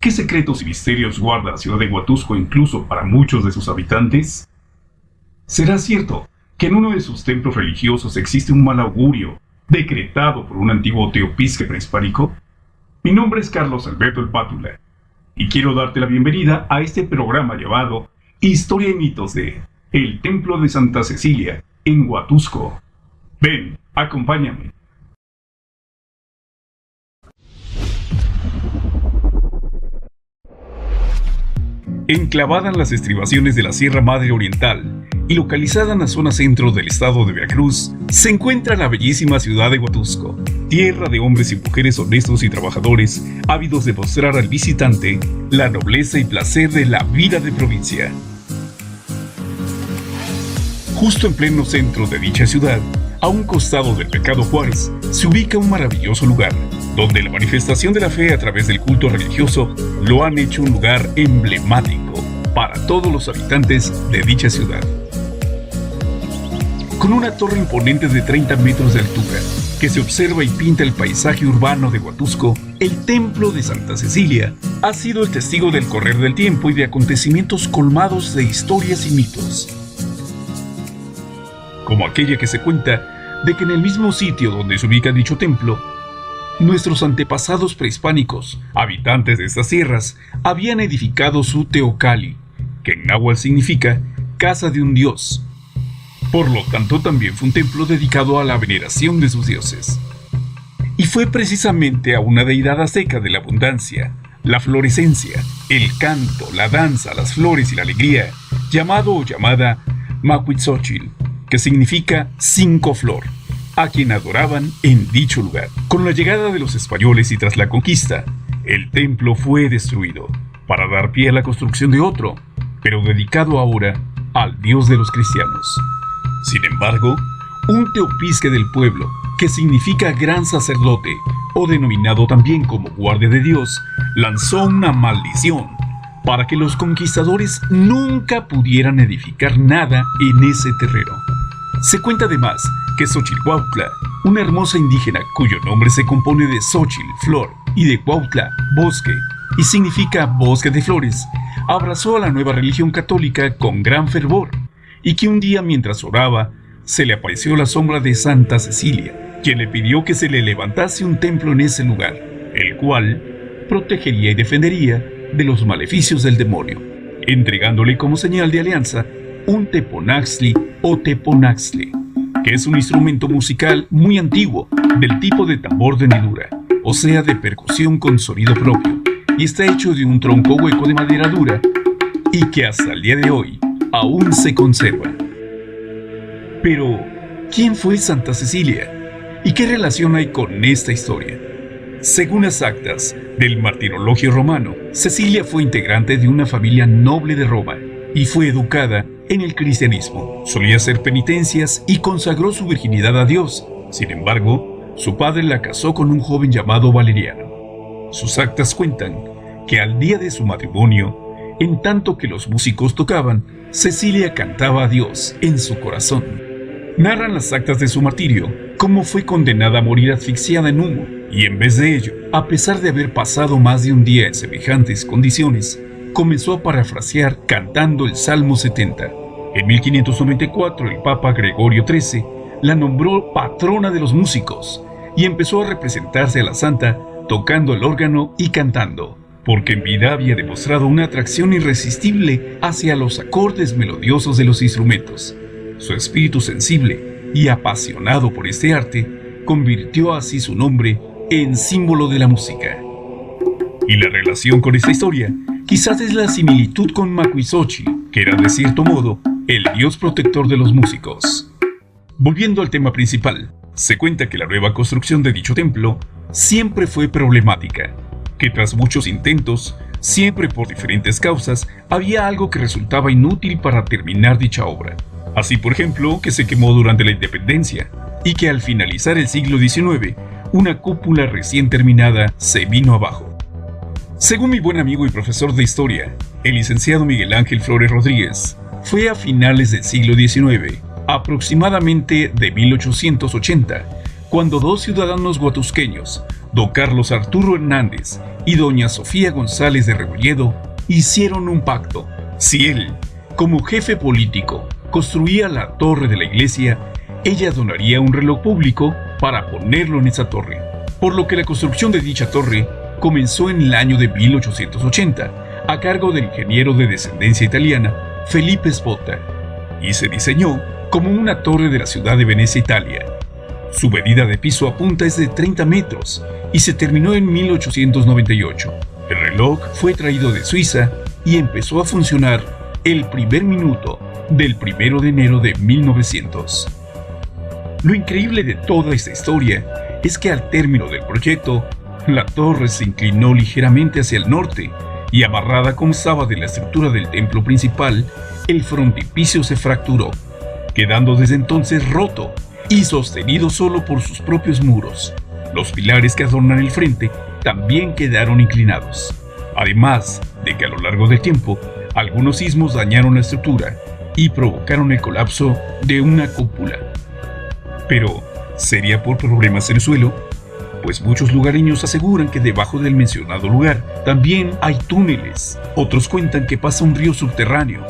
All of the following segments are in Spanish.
¿Qué secretos y misterios guarda la ciudad de Huatusco incluso para muchos de sus habitantes? ¿Será cierto que en uno de sus templos religiosos existe un mal augurio decretado por un antiguo teopisque prehispánico? Mi nombre es Carlos Alberto El Pátula y quiero darte la bienvenida a este programa llamado Historia y mitos de El Templo de Santa Cecilia en Huatusco. Ven, acompáñame. Enclavada en las estribaciones de la Sierra Madre Oriental y localizada en la zona centro del estado de Veracruz, se encuentra la bellísima ciudad de Huatusco, tierra de hombres y mujeres honestos y trabajadores, ávidos de mostrar al visitante la nobleza y placer de la vida de provincia. Justo en pleno centro de dicha ciudad, a un costado del Mercado Juárez, se ubica un maravilloso lugar, donde la manifestación de la fe a través del culto religioso lo han hecho un lugar emblemático para todos los habitantes de dicha ciudad. Con una torre imponente de 30 metros de altura, que se observa y pinta el paisaje urbano de Huatusco, el Templo de Santa Cecilia ha sido el testigo del correr del tiempo y de acontecimientos colmados de historias y mitos. Como aquella que se cuenta de que en el mismo sitio donde se ubica dicho templo, nuestros antepasados prehispánicos, habitantes de estas tierras, habían edificado su teocalli, que en náhuatl significa casa de un dios. Por lo tanto, también fue un templo dedicado a la veneración de sus dioses. Y fue precisamente a una deidad azteca de la abundancia, la florescencia, el canto, la danza, las flores y la alegría, llamado o llamada Macuitzóchil, que significa cinco flor, a quien adoraban en dicho lugar. Con la llegada de los españoles y tras la conquista, el templo fue destruido para dar pie a la construcción de otro, pero dedicado ahora al Dios de los cristianos. Sin embargo, un teopisque del pueblo, que significa gran sacerdote, o denominado también como guardia de Dios, lanzó una maldición para que los conquistadores nunca pudieran edificar nada en ese terreno. Se cuenta además que Xochilcuautla, una hermosa indígena cuyo nombre se compone de Xochil, flor, y de Cuautla, bosque, y significa bosque de flores, abrazó a la nueva religión católica con gran fervor, y que un día mientras oraba, se le apareció la sombra de Santa Cecilia, quien le pidió que se le levantase un templo en ese lugar, el cual protegería y defendería de los maleficios del demonio, entregándole como señal de alianza un teponaxtli o teponaxtle, que es un instrumento musical muy antiguo del tipo de tambor de hendidura, o sea de percusión con sonido propio, y está hecho de un tronco hueco de madera dura y que hasta el día de hoy aún se conserva. Pero, ¿quién fue Santa Cecilia? ¿Y qué relación hay con esta historia? Según las actas del Martirologio Romano, Cecilia fue integrante de una familia noble de Roma y fue educada en el cristianismo. Solía hacer penitencias y consagró su virginidad a Dios. Sin embargo, su padre la casó con un joven llamado Valeriano. Sus actas cuentan que al día de su matrimonio, en tanto que los músicos tocaban, Cecilia cantaba a Dios en su corazón. Narran las actas de su martirio cómo fue condenada a morir asfixiada en humo, y en vez de ello, a pesar de haber pasado más de un día en semejantes condiciones, comenzó a parafrasear cantando el Salmo 70. En 1594 el Papa Gregorio XIII la nombró patrona de los músicos y empezó a representarse a la santa tocando el órgano y cantando, porque en vida había demostrado una atracción irresistible hacia los acordes melodiosos de los instrumentos. Su espíritu sensible y apasionado por este arte convirtió así su nombre en símbolo de la música. Y la relación con esta historia quizás es la similitud con Macuitzóchil, que era de cierto modo el dios protector de los músicos. Volviendo al tema principal, se cuenta que la nueva construcción de dicho templo siempre fue problemática, que tras muchos intentos, siempre por diferentes causas, había algo que resultaba inútil para terminar dicha obra. Así, por ejemplo, que se quemó durante la independencia, y que al finalizar el siglo XIX, una cúpula recién terminada se vino abajo. Según mi buen amigo y profesor de historia, el licenciado Miguel Ángel Flores Rodríguez, fue a finales del siglo XIX, aproximadamente de 1880, cuando dos ciudadanos huatusqueños, don Carlos Arturo Hernández y doña Sofía González de Rebolledo hicieron un pacto. Si él, como jefe político, construía la torre de la iglesia, ella donaría un reloj público para ponerlo en esa torre. Por lo que la construcción de dicha torre comenzó en el año de 1880, a cargo del ingeniero de descendencia italiana Felipe Spotta, y se diseñó como una torre de la ciudad de Venecia, Italia. Su medida de piso a punta es de 30 metros y se terminó en 1898. El reloj fue traído de Suiza y empezó a funcionar el primer minuto del 1 de enero de 1900. Lo increíble de toda esta historia es que al término del proyecto, la torre se inclinó ligeramente hacia el norte y, amarrada como estaba de la estructura del templo principal, el frontispicio se fracturó, quedando desde entonces roto y sostenido solo por sus propios muros. Los pilares que adornan el frente también quedaron inclinados, además de que a lo largo del tiempo algunos sismos dañaron la estructura y provocaron el colapso de una cúpula. Pero, ¿sería por problemas en el suelo? Pues muchos lugareños aseguran que debajo del mencionado lugar también hay túneles. Otros cuentan que pasa un río subterráneo,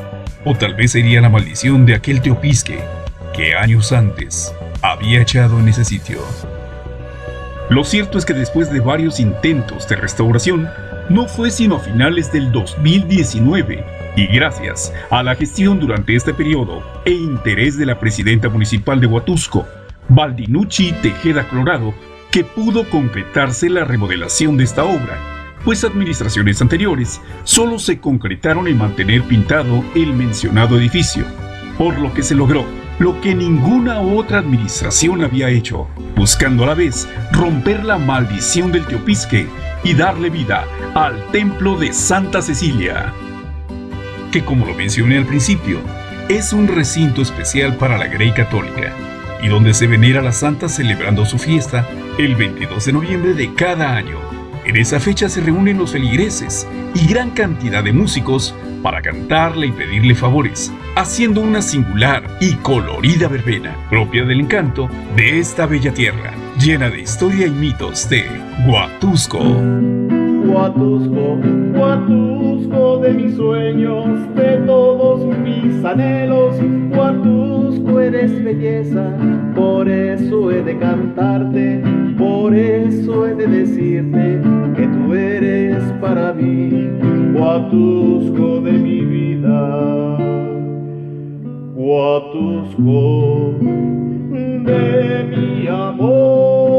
o tal vez sería la maldición de aquel teopisque que años antes había echado en ese sitio. Lo cierto es que después de varios intentos de restauración, no fue sino a finales del 2019, y gracias a la gestión durante este periodo e interés de la presidenta municipal de Huatusco, Valdinucci Tejeda Colorado, que pudo concretarse la remodelación de esta obra, pues administraciones anteriores solo se concretaron en mantener pintado el mencionado edificio, por lo que se logró lo que ninguna otra administración había hecho, buscando a la vez romper la maldición del teopisque y darle vida al templo de Santa Cecilia, que, como lo mencioné al principio, es un recinto especial para la Grey Católica y donde se venera a la santa celebrando su fiesta el 22 de noviembre de cada año. En esa fecha se reúnen los feligreses y gran cantidad de músicos para cantarle y pedirle favores, haciendo una singular y colorida verbena propia del encanto de esta bella tierra, llena de historia y mitos de Huatusco. Huatusco, Huatusco de mis sueños, de todos mis anhelos. Huatusco eres belleza, por eso he de cantarte, por eso he de decirte que tú eres para mí. Huatusco de mi vida, Huatusco de mi amor.